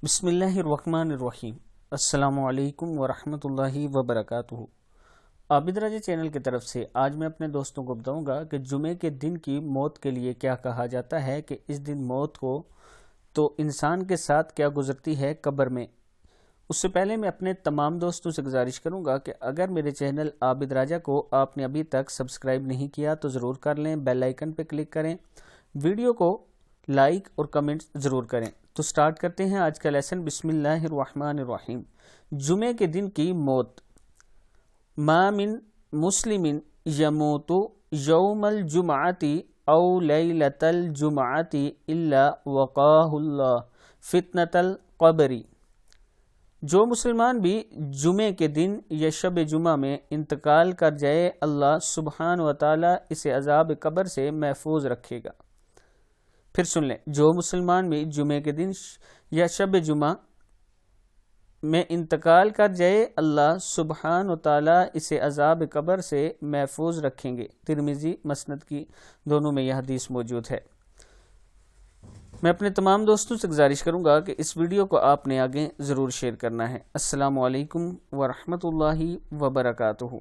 بسم اللہ الرحمن الرحیم۔ السلام علیکم ورحمۃ اللہ وبرکاتہ۔ عابد راجہ چینل کی طرف سے آج میں اپنے دوستوں کو بتاؤں گا کہ جمعے کے دن کی موت کے لیے کیا کہا جاتا ہے، کہ اس دن موت کو تو انسان کے ساتھ کیا گزرتی ہے قبر میں۔ اس سے پہلے میں اپنے تمام دوستوں سے گزارش کروں گا کہ اگر میرے چینل عابد راجہ کو آپ نے ابھی تک سبسکرائب نہیں کیا تو ضرور کر لیں، بیل آئیکن پہ کلک کریں، ویڈیو کو لائک اور کمنٹ ضرور کریں۔ تو سٹارٹ کرتے ہیں آج کا لیسن۔ بسم اللہ الرحمن الرحیم۔ جمعے کے دن کی موت۔ ما من مسلم یموت یوم الجمعۃ او لیلۃ الجمعۃ الا وقاہ اللہ فتنۃ القبر۔ جو مسلمان بھی جمعے کے دن یا شب جمعہ میں انتقال کر جائے، اللہ سبحانہ و تعالی اسے عذاب قبر سے محفوظ رکھے گا۔ پھر سن لیں، جو مسلمان بھی جمعے کے دن یا شب جمعہ میں انتقال کر جائے، اللہ سبحانہ و تعالی اسے عذاب قبر سے محفوظ رکھیں گے۔ ترمذی مسند کی دونوں میں یہ حدیث موجود ہے۔ میں اپنے تمام دوستوں سے گزارش کروں گا کہ اس ویڈیو کو آپ نے آگے ضرور شیئر کرنا ہے۔ السلام علیکم ورحمۃ اللہ وبرکاتہ۔